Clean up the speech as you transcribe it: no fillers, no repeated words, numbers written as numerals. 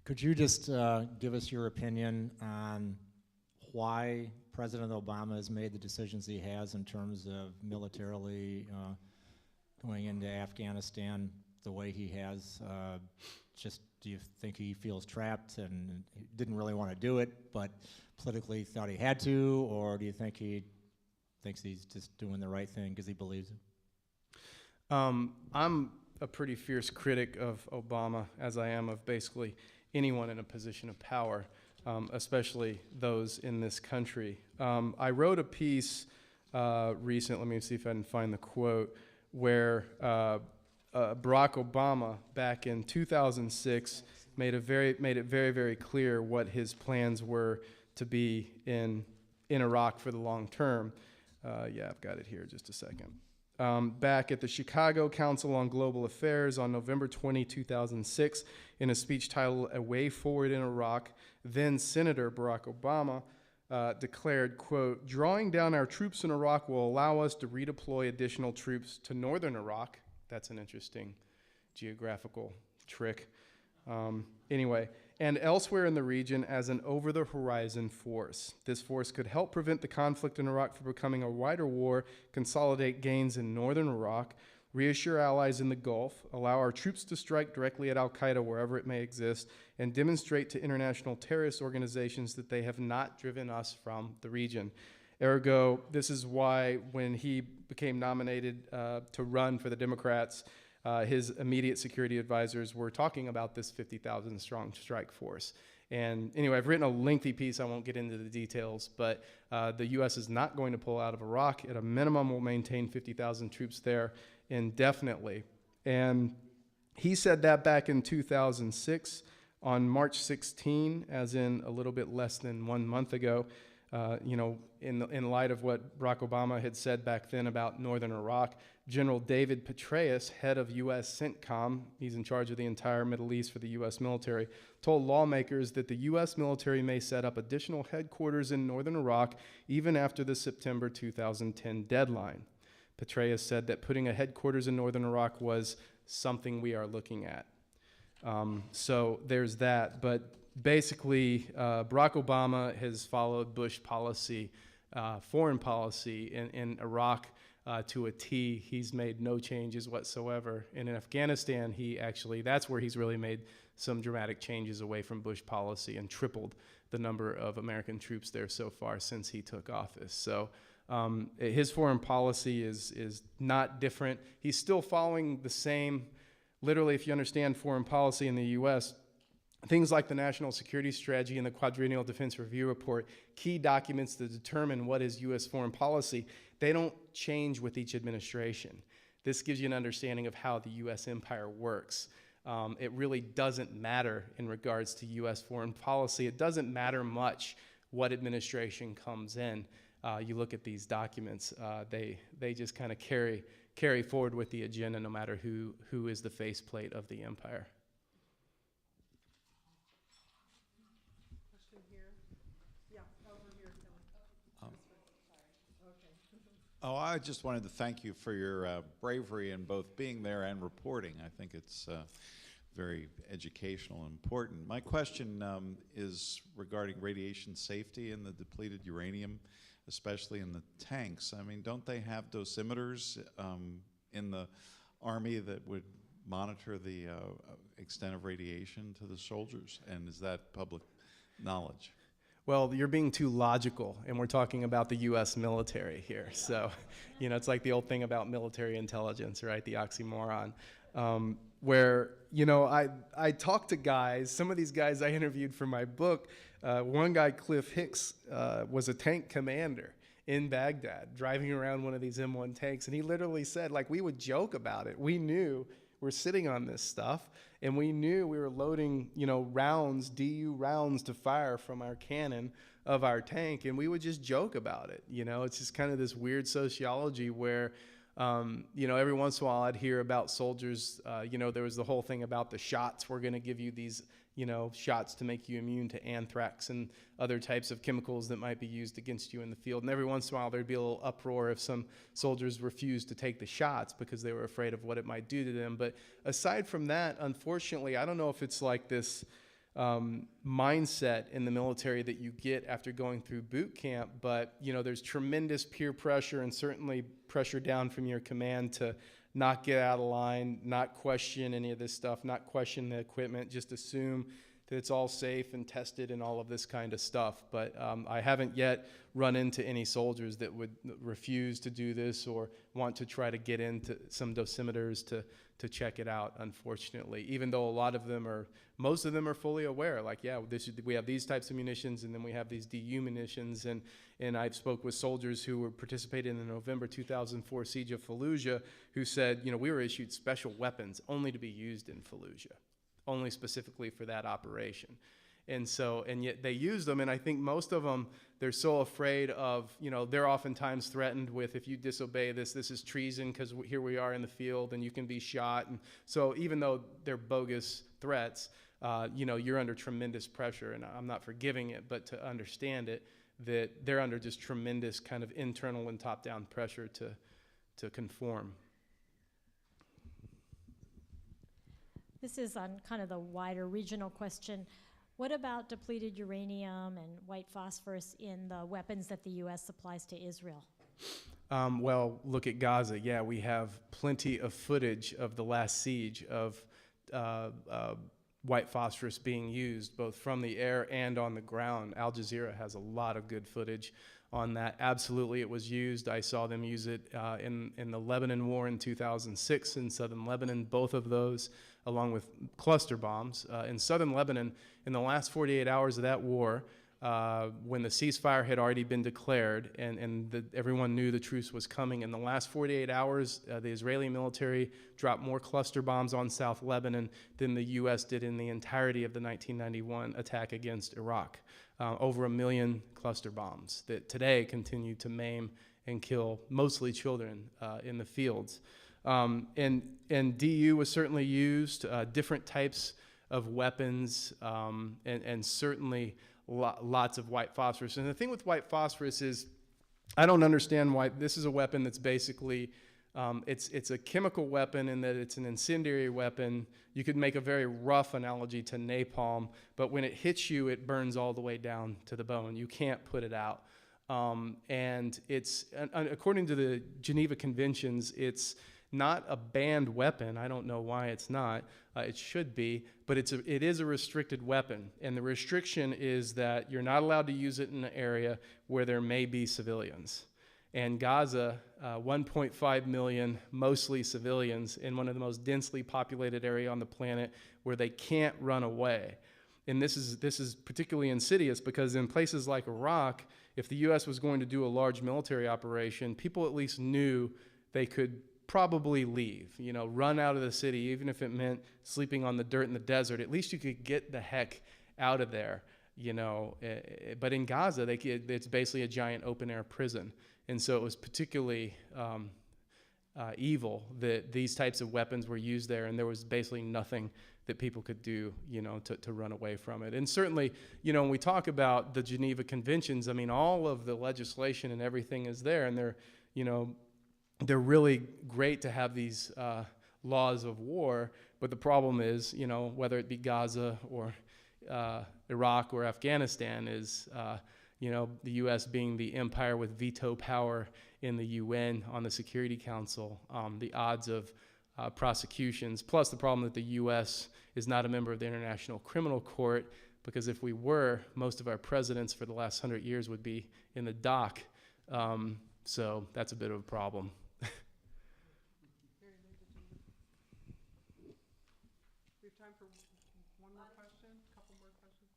Could you just give us your opinion on why President Obama has made the decisions he has in terms of militarily going into Afghanistan the way he has? Just do you think he feels trapped and he didn't really want to do it, but politically thought he had to, or do you think he thinks he's just doing the right thing because he believes it? I'm a pretty fierce critic of Obama, as I am of basically anyone in a position of power, especially those in this country. I wrote a piece recently, let me see if I can find the quote, where Barack Obama, back in 2006, made it very, very clear what his plans were to be in Iraq for the long term. Yeah, I've got it here, just a second. Back at the Chicago Council on Global Affairs on November 20, 2006, in a speech titled A Way Forward in Iraq, then Senator Barack Obama declared, quote, "Drawing down our troops in Iraq will allow us to redeploy additional troops to northern Iraq." That's an interesting geographical trick. Anyway, and elsewhere in the region as an over-the-horizon force. This force could help prevent the conflict in Iraq from becoming a wider war, consolidate gains in northern Iraq, reassure allies in the Gulf, allow our troops to strike directly at al-Qaeda wherever it may exist, and demonstrate to international terrorist organizations that they have not driven us from the region. Ergo, this is why when he became nominated to run for the Democrats, his immediate security advisors were talking about this 50,000 strong strike force. And anyway, I've written a lengthy piece. I won't get into the details, but the U.S. is not going to pull out of Iraq. At a minimum, we'll maintain 50,000 troops there indefinitely. And he said that back in 2006 on March 16, as in a little bit less than 1 month ago. In light of what Barack Obama had said back then about northern Iraq, General David Petraeus, head of U.S. CENTCOM, he's in charge of the entire Middle East for the U.S. military, told lawmakers that the U.S. military may set up additional headquarters in northern Iraq even after the September 2010 deadline. Petraeus said that putting a headquarters in northern Iraq was something we are looking at. So there's that, but basically, Barack Obama has followed Bush policy, foreign policy in Iraq to a T. He's made no changes whatsoever. And in Afghanistan, that's where he's really made some dramatic changes away from Bush policy and tripled the number of American troops there so far since he took office. So his foreign policy is not different. He's still following the same, literally, if you understand foreign policy in the U.S., things like the National Security Strategy and the Quadrennial Defense Review Report, key documents that determine what is U.S. foreign policy, they don't change with each administration. This gives you an understanding of how the U.S. empire works. It really doesn't matter in regards to U.S. foreign policy. It doesn't matter much what administration comes in. You look at these documents, they just kind of carry forward with the agenda no matter who is the faceplate of the empire. Oh, I just wanted to thank you for your bravery in both being there and reporting. I think it's very educational and important. My question is regarding radiation safety and the depleted uranium, especially in the tanks. I mean, don't they have dosimeters in the Army that would monitor the extent of radiation to the soldiers? And is that public knowledge? Well, you're being too logical, and we're talking about the U.S. military here. So, it's like the old thing about military intelligence, right? The oxymoron. Where, I talked to guys, some of these guys I interviewed for my book. One guy, Cliff Hicks, was a tank commander in Baghdad, driving around one of these M1 tanks, and he literally said, we would joke about it. We knew we're sitting on this stuff, and we knew we were loading, rounds, DU rounds to fire from our cannon of our tank, and we would just joke about it. It's just kind of this weird sociology where, every once in a while I'd hear about soldiers, there was the whole thing about the shots. We're going to give you these, shots to make you immune to anthrax and other types of chemicals that might be used against you in the field. And every once in a while there'd be a little uproar if some soldiers refused to take the shots because they were afraid of what it might do to them. But aside from that, unfortunately, I don't know if it's like this mindset in the military that you get after going through boot camp, but there's tremendous peer pressure and certainly pressure down from your command to not get out of line, not question any of this stuff, not question the equipment, just assume that it's all safe and tested and all of this kind of stuff. But I haven't yet run into any soldiers that would refuse to do this or want to try to get into some dosimeters to check it out, unfortunately, even though most of them are fully aware, like, yeah, we have these types of munitions, and then we have these DU munitions, and I've spoke with soldiers who were participating in the November 2004 siege of Fallujah who said, we were issued special weapons only to be used in Fallujah, only specifically for that operation. And yet they use them, and I think most of them, they're so afraid of, they're oftentimes threatened with, if you disobey this is treason, because here we are in the field and you can be shot. And so even though they're bogus threats, you're under tremendous pressure, and I'm not forgiving it, but to understand it, that they're under just tremendous kind of internal and top-down pressure to conform. This is on kind of the wider regional question. What about depleted uranium and white phosphorus in the weapons that the U.S. supplies to Israel? Well, look at Gaza. Yeah, we have plenty of footage of the last siege of white phosphorus being used, both from the air and on the ground. Al Jazeera has a lot of good footage on that. Absolutely, it was used. I saw them use it in the Lebanon War in 2006 in southern Lebanon, both of those, along with cluster bombs. In southern Lebanon, in the last 48 hours of that war, when the ceasefire had already been declared and everyone knew the truce was coming, in the last 48 hours, the Israeli military dropped more cluster bombs on South Lebanon than the U.S. did in the entirety of the 1991 attack against Iraq. Over 1 million cluster bombs that today continue to maim and kill mostly children in the fields. And DU was certainly used, different types of weapons, and certainly lots of white phosphorus. And the thing with white phosphorus is, I don't understand why this is a weapon that's basically, it's a chemical weapon in that it's an incendiary weapon. You could make a very rough analogy to napalm, but when it hits you, it burns all the way down to the bone. You can't put it out. And it's, according to the Geneva Conventions, it's not a banned weapon. I don't know why it's not. It should be, but it is a restricted weapon. And the restriction is that you're not allowed to use it in an area where there may be civilians. And Gaza, 1.5 million, mostly civilians, in one of the most densely populated area on the planet where they can't run away. And this is particularly insidious because in places like Iraq, if the U.S. was going to do a large military operation, people at least knew they could probably leave, run out of the city, even if it meant sleeping on the dirt in the desert. At least you could get the heck out of there, But in Gaza, it's basically a giant open-air prison. And so it was particularly evil that these types of weapons were used there, and there was basically nothing that people could do, to run away from it. And certainly, when we talk about the Geneva Conventions, I mean, all of the legislation and everything is there, and they're really great to have these laws of war, but the problem is, whether it be Gaza or Iraq or Afghanistan, is the U.S. being the empire with veto power in the UN on the Security Council, the odds of prosecutions, plus the problem that the U.S. is not a member of the International Criminal Court, because if we were, most of our presidents for the last 100 years would be in the dock. So that's a bit of a problem. We have time for one more question, a couple more questions.